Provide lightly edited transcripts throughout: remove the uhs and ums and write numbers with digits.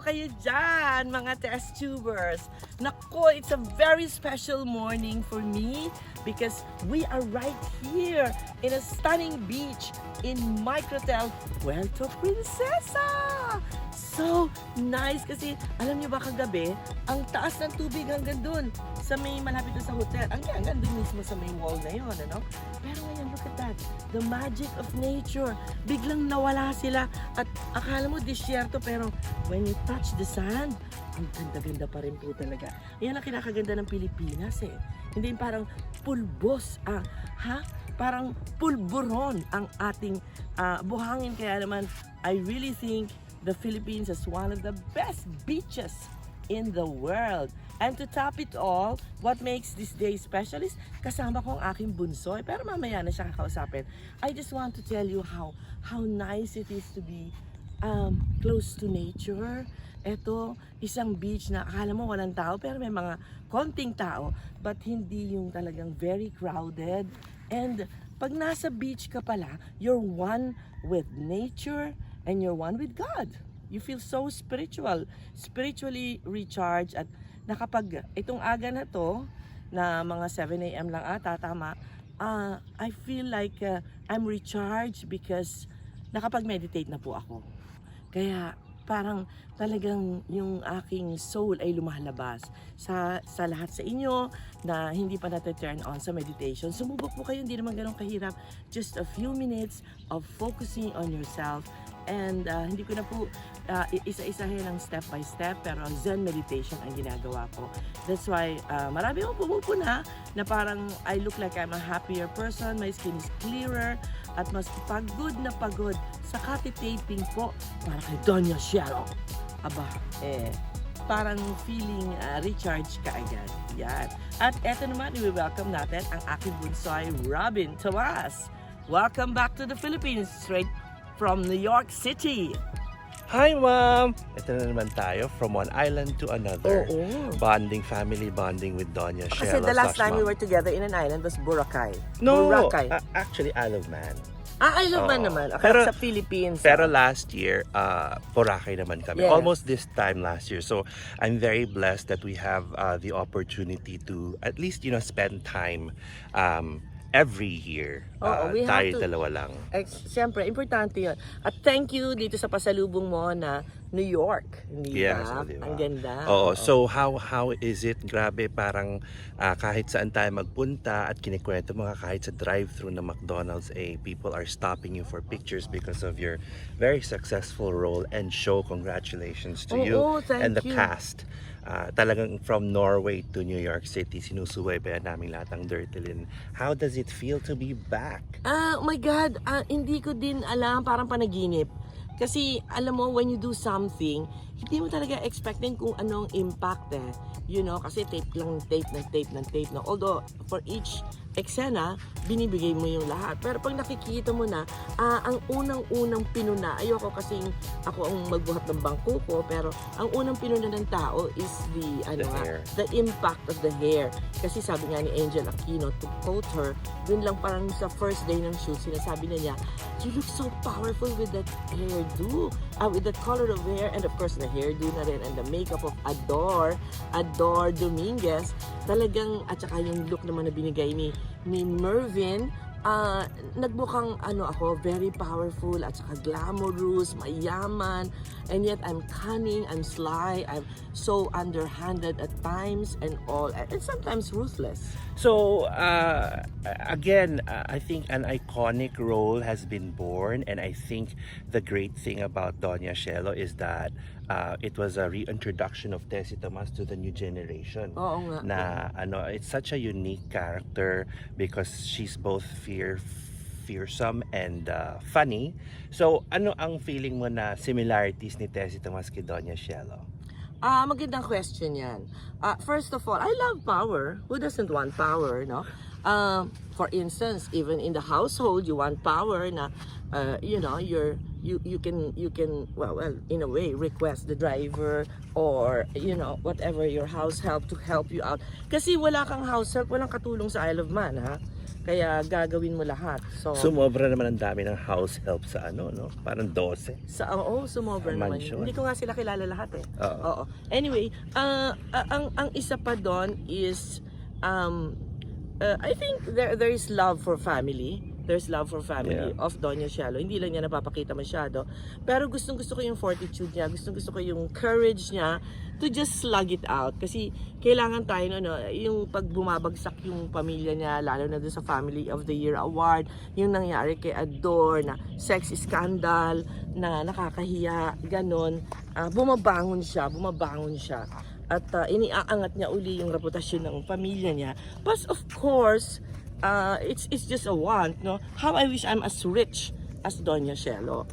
kayo dyan, mga test tubers? Nako, it's a very special morning for me because we are right here in a stunning beach in Microtel, Puerto Princesa. So nice kasi alam niyo ba kagabi, ang taas ng tubig hanggang dun sa may malapit na sa hotel. Hanggang dun mismo sa may wall na yun, ano? Pero ngayon, look at that. The magic of nature. Biglang nawala sila at akala mo disyerto pero when you touch the sand, ang ganda-ganda pa rin po talaga. Yan ang kinakaganda ng Pilipinas eh. Hindi parang pulbos, parang pulburon ang ating buhangin. Kaya naman, I really think the Philippines is one of the best beaches in the world. And to top it all, what makes this day special is kasama ko ang aking bunsoy. Pero mamaya na siya kakausapin. I just want to tell you how nice it is to be close to nature. Ito, isang beach na akala mo walang tao pero may mga konting tao. But hindi yung talagang very crowded. And pag nasa beach ka pala, you're one with nature and you're one with God. You feel so spiritually recharged at nakapag itong aga na to na mga 7 a.m. lang tama, I feel like I'm recharged because nakapag-meditate na po ako. Kaya parang talagang yung aking soul ay lumalabas sa lahat sa inyo na hindi pa natin-turn on sa meditation. Sumubok po kayo, hindi naman ganun kahirap. Just a few minutes of focusing on yourself. And hindi ko na po isa-isahin ng step by step pero Zen meditation ang ginagawa ko. That's why marami akong pumupuna na parang I look like I'm a happier person, my skin is clearer at mas pagod na pagod sa taping po para kay Doña Shelo. Aba, parang feeling recharge ka agad. Yan. At eto naman, i-welcome natin ang aking bunsoy, Robin Tomas. Welcome back to the Philippines, straight from New York City. Hi, Mom! Ito na naman tayo from one island to another. Oo. Family bonding with Doña Kasi Shelo. the last time we Mom. were together in an island was Boracay. No, Boracay. actually Isle of Man. I love man Oo. naman. Okay, Pero- sa Philippines. Pero last year, Boracay naman kami. Yes. Almost this time last year. So I'm very blessed that we have the opportunity to at least, spend time every year. Oo, we have tayo to. dalawa lang. Siyempre, importante yun. At thank you dito sa pasalubong mo na New York. Hindi Yes, ba? di ba? Ang ganda. Oo. So how is it? Grabe, parang kahit saan tayo magpunta at kinikwento mo kahit sa drive-thru ng McDonald's, people are stopping you for pictures because of your very successful role and show. Congratulations to you thank and the you. cast. Talagang from Norway to New York City, sinusubaybayan namin lahat ng Dirty Lin. How does it feel to be back? Oh my God, hindi ko din alam, parang panaginip. Kasi alam mo, when you do something, hindi mo talaga expecting kung anong impact kasi tape na. Although, for each eksena, binibigay mo yung lahat. Pero pag nakikita mo na, ang unang-unang pinuna, ayoko kasing ako ang magbuhat ng bangko ko, pero ang unang pinuna ng tao is the impact of the hair. Kasi sabi nga ni Angel Aquino, to quote her, dun lang parang sa first day ng shoot, sinasabi na niya, you look so powerful with that hairdo, with that color of hair, and of course, the hairdo na rin, and the makeup of Adore Dominguez, talagang, at saka yung look naman na binigay ni Mervin, nagmukhang ako, very powerful at saka glamorous, mayaman, and yet I'm cunning, I'm sly, I'm so underhanded at times and all, and sometimes ruthless. So, again, I think an iconic role has been born, and I think the great thing about Doña Shelo is that it was a reintroduction of Tessie Tomas to the new generation. Oo nga. Na it's such a unique character because she's both fearsome and funny. So, ano ang feeling mo na similarities ni Tessie Tomas kay Doña Shelo? Magandang question yan. First of all, I love power. Who doesn't want power, no? For instance, even in the household, you want power na, you can well in a way request the driver or whatever your house help to help you out. Kasi wala kang house help, walang katulong sa Isle of Man, ha? Kaya gagawin mo lahat. So, Sumobra naman ang dami ng house help sa ano, no? Parang 12. sumobra naman. Mansion. Hindi ko nga sila kilala lahat eh. Oo. Oo. Anyway, ang isa pa doon is I think there is love for family. There's love for family Yeah. of Doña Cielo. Hindi lang niya napapakita masyado. Pero gustong-gusto ko yung fortitude niya. Gustong-gusto ko yung courage niya to just slug it out. Kasi kailangan tayo, yung pag bumabagsak yung pamilya niya, lalo na doon sa Family of the Year Award, yung nangyari kay Adore na sex scandal, na nakakahiya, ganon. Bumabangon siya. At iniaangat niya uli yung reputasyon ng pamilya niya. But of course, it's just a want, no? How I wish I'm as rich as Doña Cielo.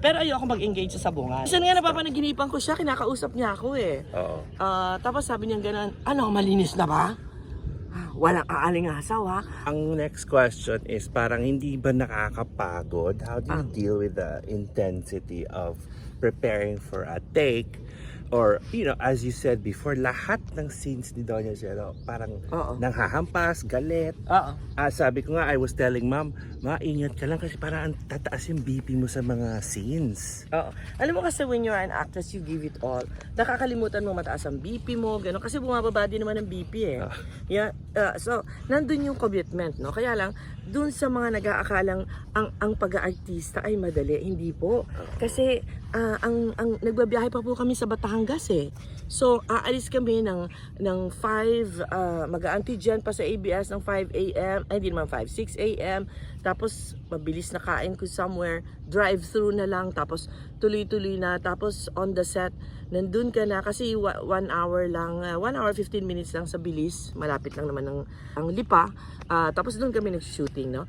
Pero ayoko mag-engage sa sabungan. Minsan nga napapanaginipan ko siya, kinakausap niya ako eh. Oo. Tapos sabi niya gano'n, ano, malinis na ba? Walang aalingasaw ha? Ang next question is parang hindi ba nakakapagod? How do you deal with the intensity of preparing for a take? Or, as you said before, lahat ng scenes ni Doña Cielo parang nanghahampas, galit. Oo. Sabi ko nga, I was telling ma'am, ingat ka lang kasi parang tataas yung BP mo sa mga scenes. Oo. Alam mo kasi when you're an actress, you give it all. Nakakalimutan mo mataas ang BP mo, gano'n. Kasi bumababa din naman ang BP eh. Yeah, so, nandun yung commitment, no? Kaya lang, dun sa mga nag-aakalang ang pag-aartista ay madali, hindi po. Kasi ang nagbabiyahe pa po kami sa Batangas eh. So, aalis kami ng 5, mag-antigen pa sa ABS ng 5 a.m. Ay, hindi naman 5, 6 a.m. Tapos, mabilis na kain ko somewhere. Drive-thru na lang. Tapos, tuloy-tuloy na. Tapos, on the set, nandun ka na. Kasi 1 hour lang, 1 hour 15 minutes lang sa bilis. Malapit lang naman ang Lipa. Tapos, doon kami nag-shooting, no?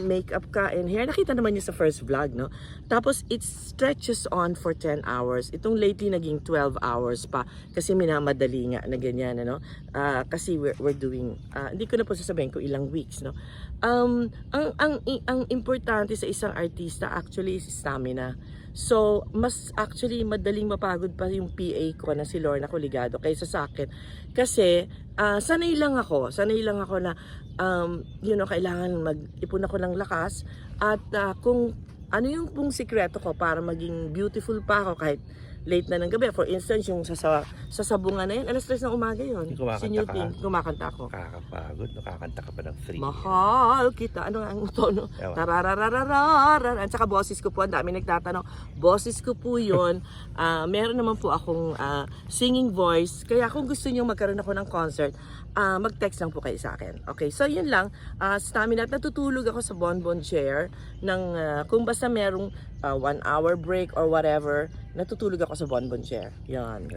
Makeup ka and hair. Nakita naman niyo sa first vlog, no? Tapos, it stretches on for 10 hours. Itong lately, naging 12 hours pa. Kasi minamadali nga na ganyan, ano? Kasi we're doing, hindi ko na po sasabihin kung ilang weeks, no? Ang importante sa isang artista actually is stamina. So, mas actually madaling mapagod pa yung PA ko na si Lorna Coligado kaysa sa akin. Kasi, sanay lang ako na, kailangan mag-ipon ako ng lakas. At kung ano yung pong sikreto ko para maging beautiful pa ako kahit late na ng gabi. For instance, yung sa sabungan na yan, alas 3 ng umaga yun. Kumakanta ako. Nakakapagod, nakakanta ka pa ng 3. Mahal kita. Ano ang tono? Tararararararar. At saka boses ko po, ang dami nagtatanong. Boses ko po yun. Meron naman po akong singing voice. Kaya kung gusto niyo magkaroon ako ng concert, mag-text lang po kayo sa akin. Okay, so yun lang. Stamina. At natutulog ako sa bonbon chair ng, kung basta merong 1 hour break or whatever, natutulog ako sa bonbon chair. Yan.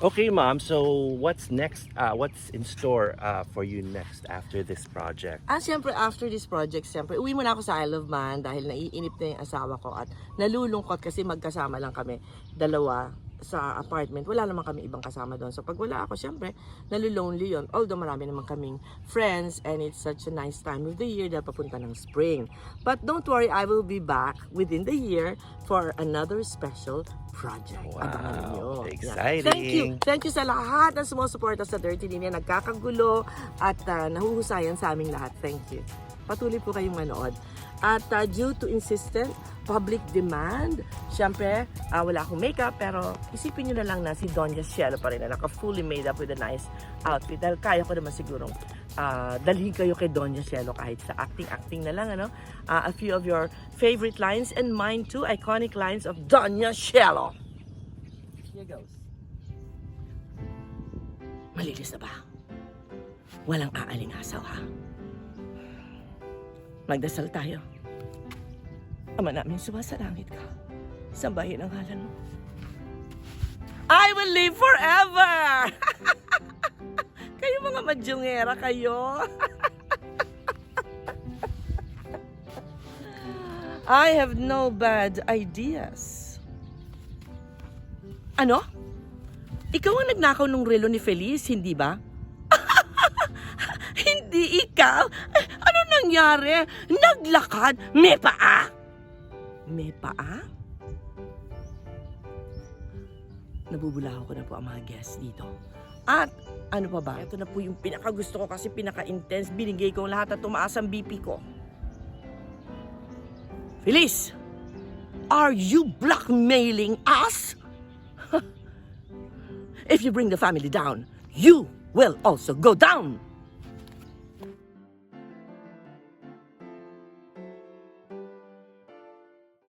Okay, ma'am. So, what's next? What's in store for you next after this project? Siyempre, after this project, siyempre, uwi muna ako sa Isle of Man dahil naiinip na yung asawa ko at nalulungkot kasi magkasama lang kami, dalawa sa apartment. Wala naman kami ibang kasama doon. So, pag wala ako, siyempre, nalulonely yun. Although marami naman kaming friends and it's such a nice time of the year dahil papunta ng spring. But don't worry, I will be back within the year for another special project. Abangan niyo. Exciting! Thank you sa lahat ng sumusuporta sa Dirty Linya. Nagkakagulo at nahuhusayan sa aming lahat. Thank you. Patuloy po kayong manood. At due to insistent public demand, syempre, wala akong makeup, pero isipin nyo na lang na si Doña Cielo pa rin na naka-fully made up with a nice outfit. Dahil kaya ko naman sigurong dalhin kayo kay Doña Cielo kahit sa acting na lang, ano? A few of your favorite lines and mine too, iconic lines of Doña Cielo. Here goes. Malinis na ba? Walang aalingasaw, ha? Magdasal tayo. Ama namin, sumasalangit ka. Sambahin ang ngalan mo. I will live forever! Kayo mga madyongera kayo. I have no bad ideas. Ano? Ikaw ang nagnakaw ng relo ni Feliz, hindi ba? Hindi ikaw? Ano nangyari? Naglakad? May paa? May paa? Nabubulaw ko na po ang mga guests dito. At ano pa ba? Ito na po yung pinaka-gusto ko kasi pinaka-intense. Binigay ko lahat at tumaas ang BP ko. Feliz, are you blackmailing us? If you bring the family down, you will also go down.